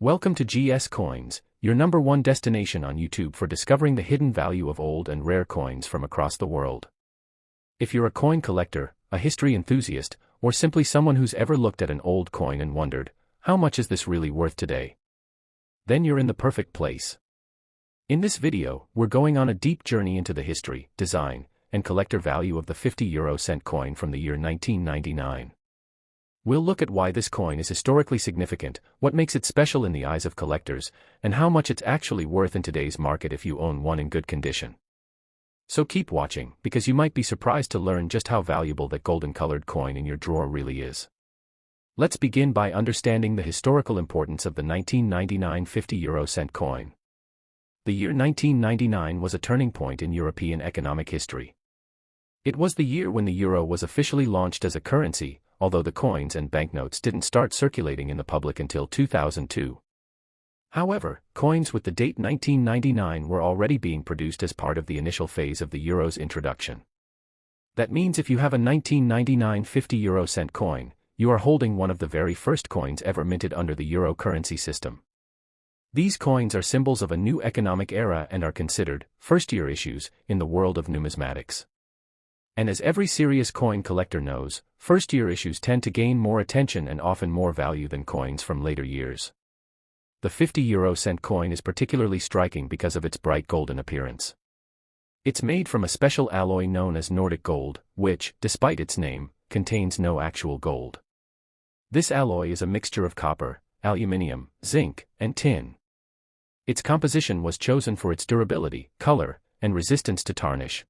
Welcome to GS Coins, your number one destination on YouTube for discovering the hidden value of old and rare coins from across the world. If you're a coin collector, a history enthusiast, or simply someone who's ever looked at an old coin and wondered, how much is this really worth today? Then you're in the perfect place. In this video, we're going on a deep journey into the history, design, and collector value of the 50 cent coin from the year 1999. We'll look at why this coin is historically significant, what makes it special in the eyes of collectors, and how much it's actually worth in today's market if you own one in good condition. So keep watching, because you might be surprised to learn just how valuable that golden-colored coin in your drawer really is. Let's begin by understanding the historical importance of the 1999 50 cent coin. The year 1999 was a turning point in European economic history. It was the year when the euro was officially launched as a currency, although the coins and banknotes didn't start circulating in the public until 2002. However, coins with the date 1999 were already being produced as part of the initial phase of the euro's introduction. That means if you have a 1999 50 cent coin, you are holding one of the very first coins ever minted under the euro currency system. These coins are symbols of a new economic era and are considered first-year issues in the world of numismatics. And as every serious coin collector knows, first-year issues tend to gain more attention and often more value than coins from later years. The 50 cent coin is particularly striking because of its bright golden appearance. It's made from a special alloy known as Nordic gold, which, despite its name, contains no actual gold. This alloy is a mixture of copper, aluminium, zinc, and tin. Its composition was chosen for its durability, color, and resistance to tarnish,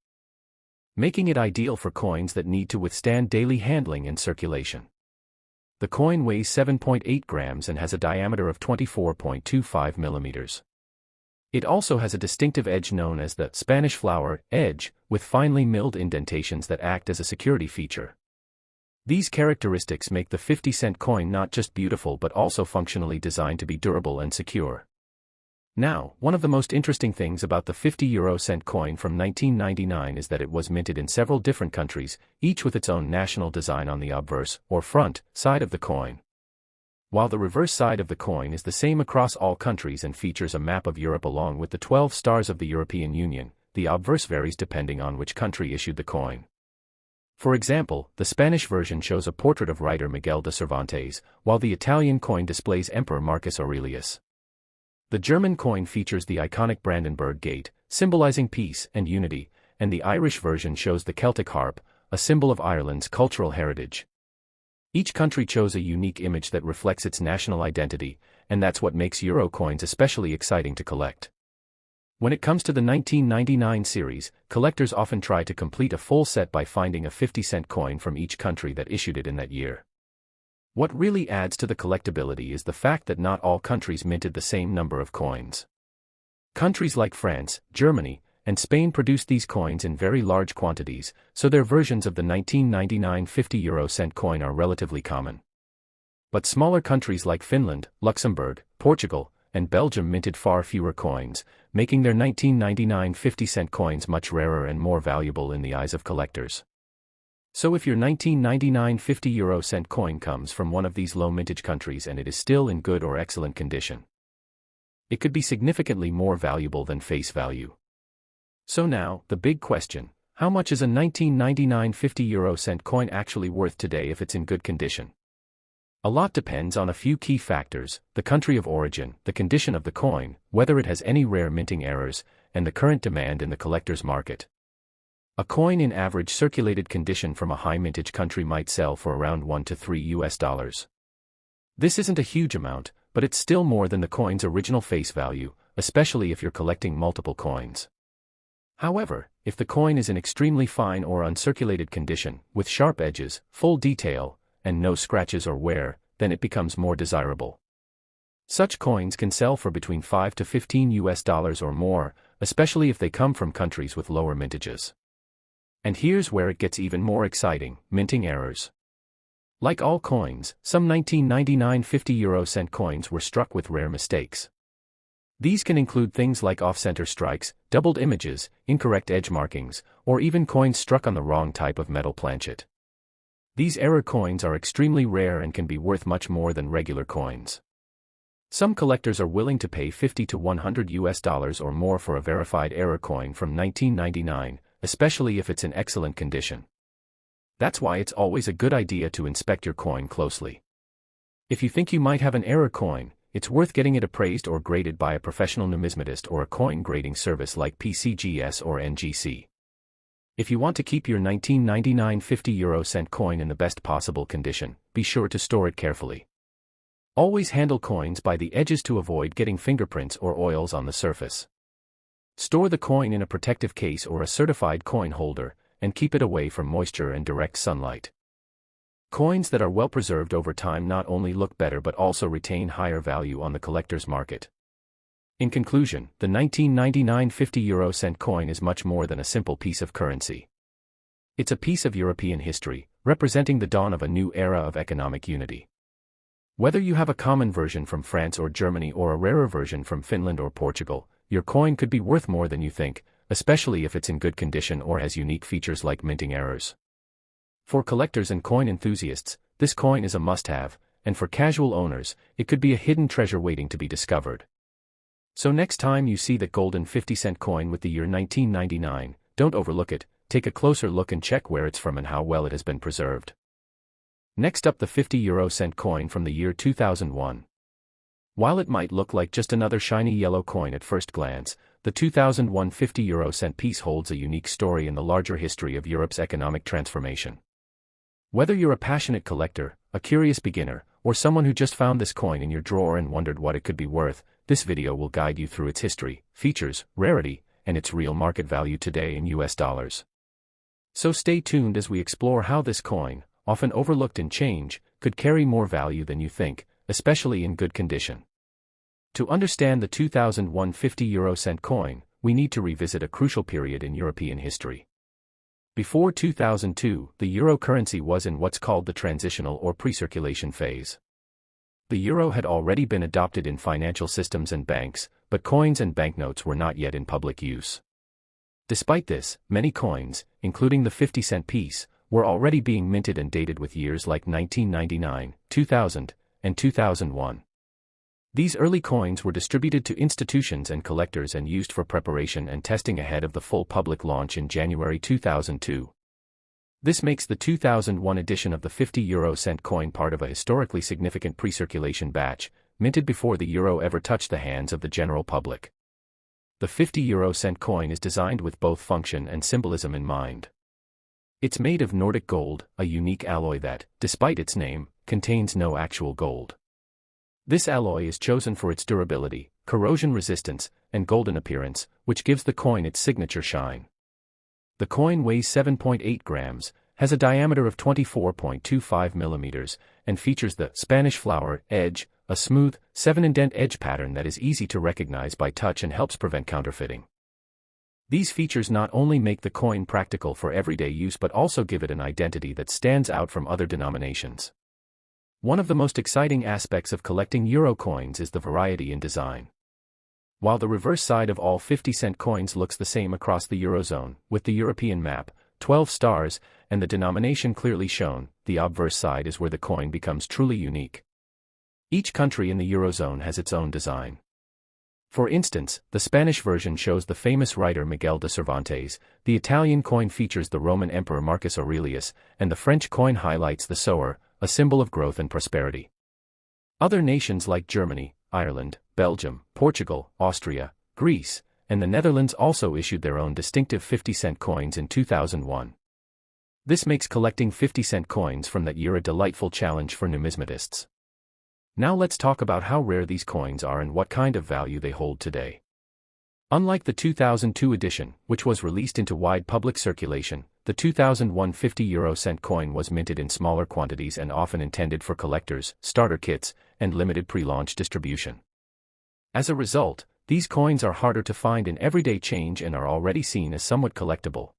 making it ideal for coins that need to withstand daily handling and circulation. The coin weighs 7.8 grams and has a diameter of 24.25 millimeters. It also has a distinctive edge known as the Spanish flower edge, with finely milled indentations that act as a security feature. These characteristics make the 50-cent coin not just beautiful but also functionally designed to be durable and secure. Now, one of the most interesting things about the 50 cent coin from 1999 is that it was minted in several different countries, each with its own national design on the obverse, or front, side of the coin. While the reverse side of the coin is the same across all countries and features a map of Europe along with the 12 stars of the European Union, the obverse varies depending on which country issued the coin. For example, the Spanish version shows a portrait of writer Miguel de Cervantes, while the Italian coin displays Emperor Marcus Aurelius. The German coin features the iconic Brandenburg Gate, symbolizing peace and unity, and the Irish version shows the Celtic harp, a symbol of Ireland's cultural heritage. Each country chose a unique image that reflects its national identity, and that's what makes euro coins especially exciting to collect. When it comes to the 1999 series, collectors often try to complete a full set by finding a 50-cent coin from each country that issued it in that year. What really adds to the collectability is the fact that not all countries minted the same number of coins. Countries like France, Germany, and Spain produced these coins in very large quantities, so their versions of the 1999 50 cent coin are relatively common. But smaller countries like Finland, Luxembourg, Portugal, and Belgium minted far fewer coins, making their 1999 50-cent coins much rarer and more valuable in the eyes of collectors. So if your 1999 50 cent coin comes from one of these low mintage countries and it is still in good or excellent condition, it could be significantly more valuable than face value. So now, the big question: how much is a 1999 50 cent coin actually worth today if it's in good condition? A lot depends on a few key factors: the country of origin, the condition of the coin, whether it has any rare minting errors, and the current demand in the collector's market. A coin in average circulated condition from a high mintage country might sell for around $1 to $3. This isn't a huge amount, but it's still more than the coin's original face value, especially if you're collecting multiple coins. However, if the coin is in extremely fine or uncirculated condition, with sharp edges, full detail, and no scratches or wear, then it becomes more desirable. Such coins can sell for between $5 to $15 or more, especially if they come from countries with lower mintages. And here's where it gets even more exciting: minting errors. Like all coins, some 1999 50 cent coins were struck with rare mistakes. These can include things like off-center strikes, doubled images, incorrect edge markings, or even coins struck on the wrong type of metal planchet. These error coins are extremely rare and can be worth much more than regular coins. Some collectors are willing to pay $50 to $100 or more for a verified error coin from 1999, especially if it's in excellent condition. That's why it's always a good idea to inspect your coin closely. If you think you might have an error coin, it's worth getting it appraised or graded by a professional numismatist or a coin grading service like PCGS or NGC. If you want to keep your 1999 50-euro-cent coin in the best possible condition, be sure to store it carefully. Always handle coins by the edges to avoid getting fingerprints or oils on the surface. Store the coin in a protective case or a certified coin holder, and keep it away from moisture and direct sunlight. Coins that are well preserved over time not only look better but also retain higher value on the collector's market. In conclusion, the 1999 50-euro-cent coin is much more than a simple piece of currency. It's a piece of European history, representing the dawn of a new era of economic unity. Whether you have a common version from France or Germany or a rarer version from Finland or Portugal, your coin could be worth more than you think, especially if it's in good condition or has unique features like minting errors. For collectors and coin enthusiasts, this coin is a must-have, and for casual owners, it could be a hidden treasure waiting to be discovered. So next time you see that golden 50-cent coin with the year 1999, don't overlook it, take a closer look and check where it's from and how well it has been preserved. Next up, the 50-euro-cent coin from the year 2001. While it might look like just another shiny yellow coin at first glance, the 2001 50-euro-cent piece holds a unique story in the larger history of Europe's economic transformation. Whether you're a passionate collector, a curious beginner, or someone who just found this coin in your drawer and wondered what it could be worth, this video will guide you through its history, features, rarity, and its real market value today in US dollars. So stay tuned as we explore how this coin, often overlooked in change, could carry more value than you think, especially in good condition. To understand the 2001 50-euro-cent coin, we need to revisit a crucial period in European history. Before 2002, the euro currency was in what's called the transitional or pre-circulation phase. The euro had already been adopted in financial systems and banks, but coins and banknotes were not yet in public use. Despite this, many coins, including the 50-cent piece, were already being minted and dated with years like 1999, 2000, and 2001. These early coins were distributed to institutions and collectors and used for preparation and testing ahead of the full public launch in January 2002. This makes the 2001 edition of the 50-euro-cent coin part of a historically significant pre-circulation batch, minted before the euro ever touched the hands of the general public. The 50-euro-cent coin is designed with both function and symbolism in mind. It's made of Nordic gold, a unique alloy that, despite its name, contains no actual gold. This alloy is chosen for its durability, corrosion resistance, and golden appearance, which gives the coin its signature shine. The coin weighs 7.8 grams, has a diameter of 24.25 millimeters, and features the Spanish flower edge, a smooth, 7-indent edge pattern that is easy to recognize by touch and helps prevent counterfeiting. These features not only make the coin practical for everyday use but also give it an identity that stands out from other denominations. One of the most exciting aspects of collecting euro coins is the variety in design. While the reverse side of all 50-cent coins looks the same across the Eurozone, with the European map, 12 stars, and the denomination clearly shown, the obverse side is where the coin becomes truly unique. Each country in the Eurozone has its own design. For instance, the Spanish version shows the famous writer Miguel de Cervantes, the Italian coin features the Roman Emperor Marcus Aurelius, and the French coin highlights the sower, a symbol of growth and prosperity. Other nations like Germany, Ireland, Belgium, Portugal, Austria, Greece, and the Netherlands also issued their own distinctive 50-cent coins in 2001. This makes collecting 50-cent coins from that year a delightful challenge for numismatists. Now let's talk about how rare these coins are and what kind of value they hold today. Unlike the 2002 edition, which was released into wide public circulation, the 2001 50-euro-cent coin was minted in smaller quantities and often intended for collectors, starter kits, and limited pre-launch distribution. As a result, these coins are harder to find in everyday change and are already seen as somewhat collectible.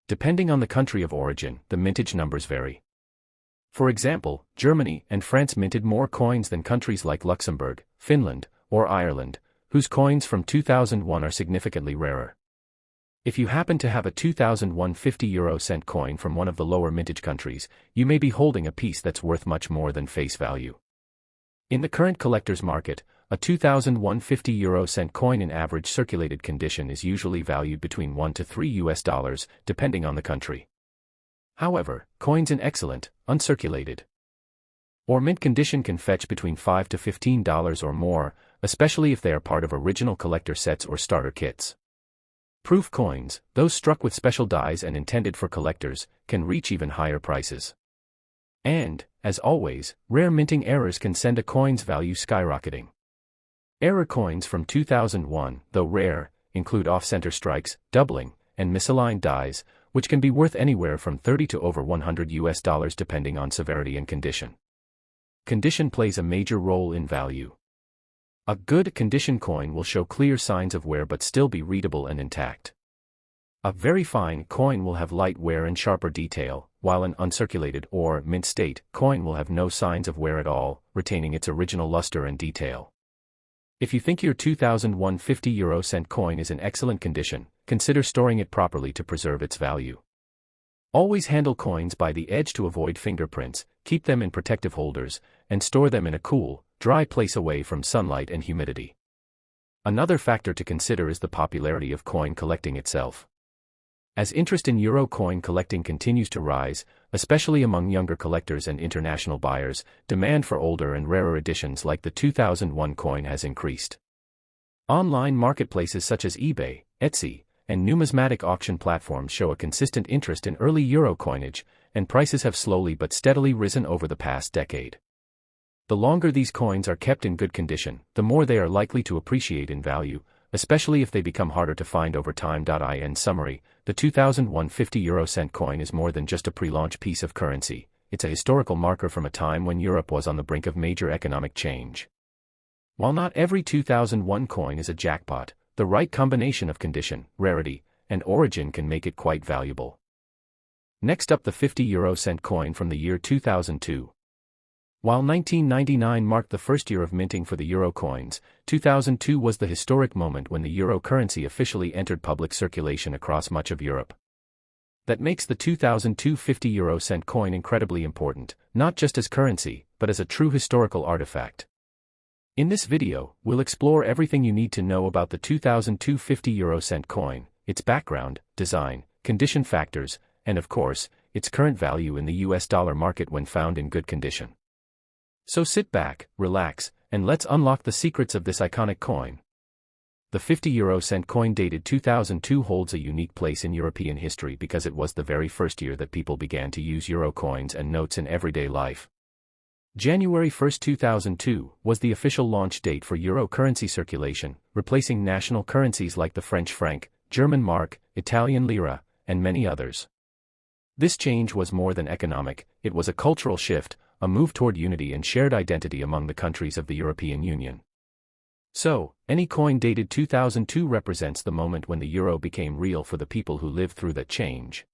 Depending on the country of origin, the mintage numbers vary. For example, Germany and France minted more coins than countries like Luxembourg, Finland, or Ireland, whose coins from 2001 are significantly rarer. If you happen to have a 2001 50-euro-cent coin from one of the lower mintage countries, you may be holding a piece that's worth much more than face value. In the current collector's market, a 2001 50 cent coin in average circulated condition is usually valued between $1 to $3, depending on the country. However, coins in excellent, uncirculated, or mint condition can fetch between $5 to $15 or more, especially if they are part of original collector sets or starter kits. Proof coins, those struck with special dies and intended for collectors, can reach even higher prices. And, as always, rare minting errors can send a coin's value skyrocketing. Error coins from 2001, though rare, include off-center strikes, doubling, and misaligned dies, which can be worth anywhere from $30 to over $100 depending on severity and condition. Condition plays a major role in value. A good condition coin will show clear signs of wear but still be readable and intact. A very fine coin will have light wear and sharper detail, while an uncirculated or mint state coin will have no signs of wear at all, retaining its original luster and detail. If you think your 2001 50 cent coin is in excellent condition, consider storing it properly to preserve its value. Always handle coins by the edge to avoid fingerprints, keep them in protective holders, and store them in a cool, dry place away from sunlight and humidity. Another factor to consider is the popularity of coin collecting itself. As interest in euro coin collecting continues to rise, especially among younger collectors and international buyers, demand for older and rarer editions like the 2001 coin has increased. Online marketplaces such as eBay, Etsy, and numismatic auction platforms show a consistent interest in early euro coinage, and prices have slowly but steadily risen over the past decade. The longer these coins are kept in good condition, the more they are likely to appreciate in value, especially if they become harder to find over time. In summary, the 2001 50 cent coin is more than just a pre-launch piece of currency, it's a historical marker from a time when Europe was on the brink of major economic change. While not every 2001 coin is a jackpot, the right combination of condition, rarity, and origin can make it quite valuable. Next up, the 50 cent coin from the year 2002. While 1999 marked the first year of minting for the euro coins, 2002 was the historic moment when the euro currency officially entered public circulation across much of Europe. That makes the 2002 50 cent coin incredibly important, not just as currency, but as a true historical artifact. In this video, we'll explore everything you need to know about the 2002 50 cent coin, its background, design, condition factors, and of course, its current value in the US dollar market when found in good condition. So sit back, relax, and let's unlock the secrets of this iconic coin. The 50 cent coin dated 2002 holds a unique place in European history because it was the very first year that people began to use euro coins and notes in everyday life. January 1, 2002, was the official launch date for euro currency circulation, replacing national currencies like the French franc, German mark, Italian lira, and many others. This change was more than economic, it was a cultural shift, a move toward unity and shared identity among the countries of the European Union. So, any coin dated 2002 represents the moment when the euro became real for the people who lived through that change.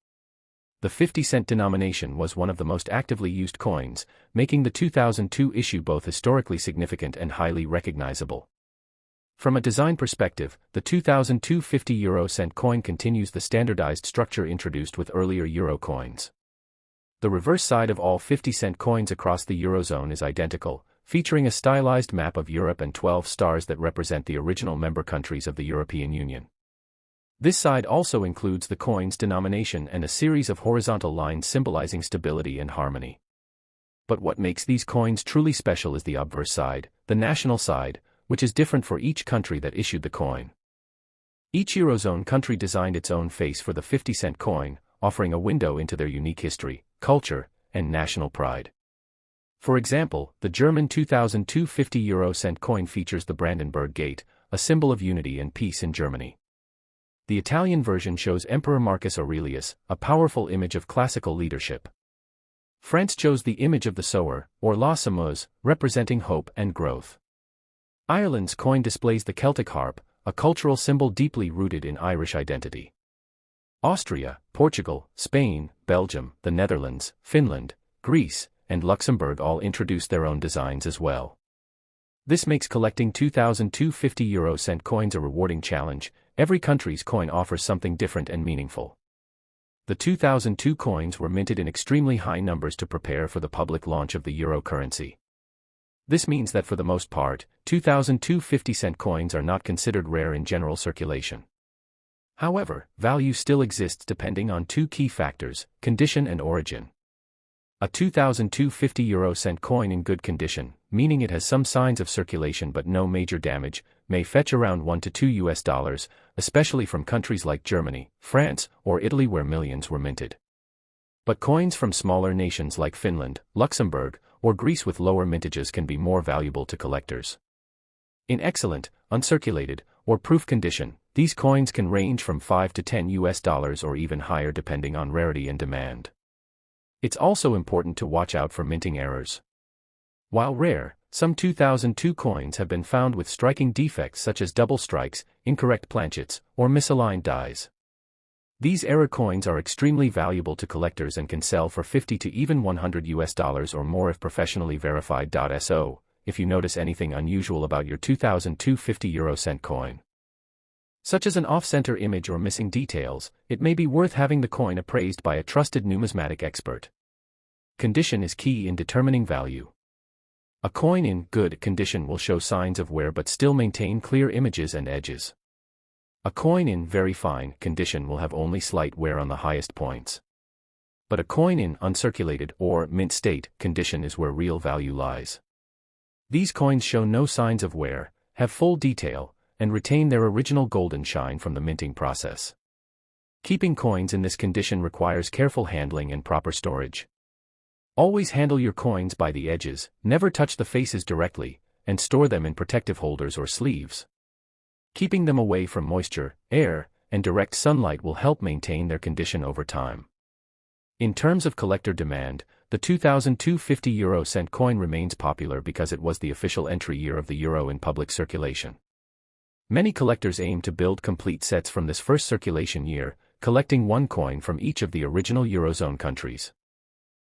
The 50-cent denomination was one of the most actively used coins, making the 2002 issue both historically significant and highly recognizable. From a design perspective, the 2002 50 cent coin continues the standardized structure introduced with earlier euro coins. The reverse side of all 50-cent coins across the Eurozone is identical, featuring a stylized map of Europe and 12 stars that represent the original member countries of the European Union. This side also includes the coin's denomination and a series of horizontal lines symbolizing stability and harmony. But what makes these coins truly special is the obverse side, the national side, which is different for each country that issued the coin. Each Eurozone country designed its own face for the 50-cent coin, offering a window into their unique history, culture, and national pride. For example, the German 2002 50 cent coin features the Brandenburg Gate, a symbol of unity and peace in Germany. The Italian version shows Emperor Marcus Aurelius, a powerful image of classical leadership. France chose the image of the sower, or la semeuse, representing hope and growth. Ireland's coin displays the Celtic harp, a cultural symbol deeply rooted in Irish identity. Austria, Portugal, Spain, Belgium, the Netherlands, Finland, Greece, and Luxembourg all introduced their own designs as well. This makes collecting 2002 50 cent coins a rewarding challenge. Every country's coin offers something different and meaningful. The 2002 coins were minted in extremely high numbers to prepare for the public launch of the euro currency. This means that for the most part, 2002 50-cent coins are not considered rare in general circulation. However, value still exists depending on two key factors: condition and origin. A 2002 50-cent coin in good condition, meaning it has some signs of circulation but no major damage, may fetch around $1 to $2, especially from countries like Germany, France, or Italy where millions were minted. But coins from smaller nations like Finland, Luxembourg, or Greece with lower mintages can be more valuable to collectors. In excellent, uncirculated, or proof condition, these coins can range from $5 to $10 or even higher depending on rarity and demand. It's also important to watch out for minting errors. While rare, some 2002 coins have been found with striking defects such as double strikes, incorrect planchets, or misaligned dies. These error coins are extremely valuable to collectors and can sell for $50 to even $100 or more if professionally verified. So, if you notice anything unusual about your 2002 50-cent coin, such as an off-center image or missing details, it may be worth having the coin appraised by a trusted numismatic expert. Condition is key in determining value. A coin in good condition will show signs of wear but still maintain clear images and edges. A coin in very fine condition will have only slight wear on the highest points. But a coin in uncirculated or mint state condition is where real value lies. These coins show no signs of wear, have full detail, and retain their original golden shine from the minting process. Keeping coins in this condition requires careful handling and proper storage. Always handle your coins by the edges, never touch the faces directly, and store them in protective holders or sleeves. Keeping them away from moisture, air, and direct sunlight will help maintain their condition over time. In terms of collector demand, the 2002 50-cent coin remains popular because it was the official entry year of the euro in public circulation. Many collectors aim to build complete sets from this first circulation year, collecting one coin from each of the original Eurozone countries.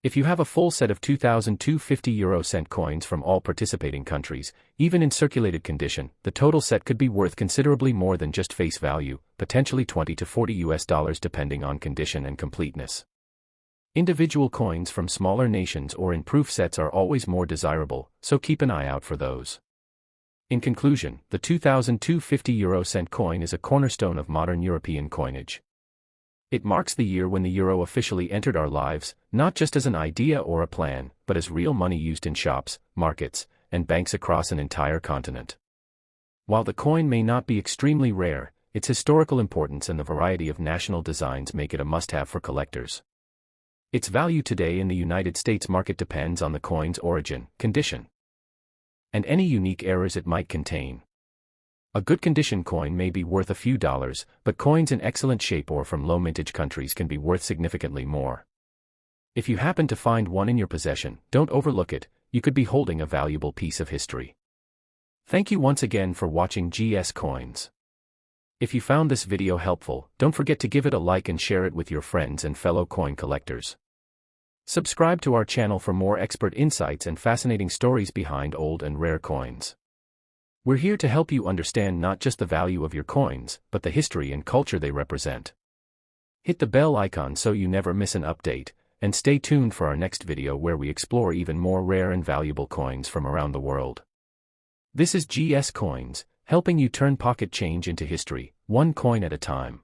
If you have a full set of 2002 50-cent coins from all participating countries, even in circulated condition, the total set could be worth considerably more than just face value, potentially $20 to $40 depending on condition and completeness. Individual coins from smaller nations or in proof sets are always more desirable, so keep an eye out for those. In conclusion, the 2002 50-cent coin is a cornerstone of modern European coinage. It marks the year when the euro officially entered our lives, not just as an idea or a plan, but as real money used in shops, markets, and banks across an entire continent. While the coin may not be extremely rare, its historical importance and the variety of national designs make it a must-have for collectors. Its value today in the United States market depends on the coin's origin, condition, and any unique errors it might contain. A good condition coin may be worth a few dollars, but coins in excellent shape or from low mintage countries can be worth significantly more. If you happen to find one in your possession, don't overlook it, you could be holding a valuable piece of history. Thank you once again for watching GS Coins. If you found this video helpful, don't forget to give it a like and share it with your friends and fellow coin collectors. Subscribe to our channel for more expert insights and fascinating stories behind old and rare coins. We're here to help you understand not just the value of your coins, but the history and culture they represent. Hit the bell icon so you never miss an update, and stay tuned for our next video where we explore even more rare and valuable coins from around the world. This is GS Coins, helping you turn pocket change into history, one coin at a time.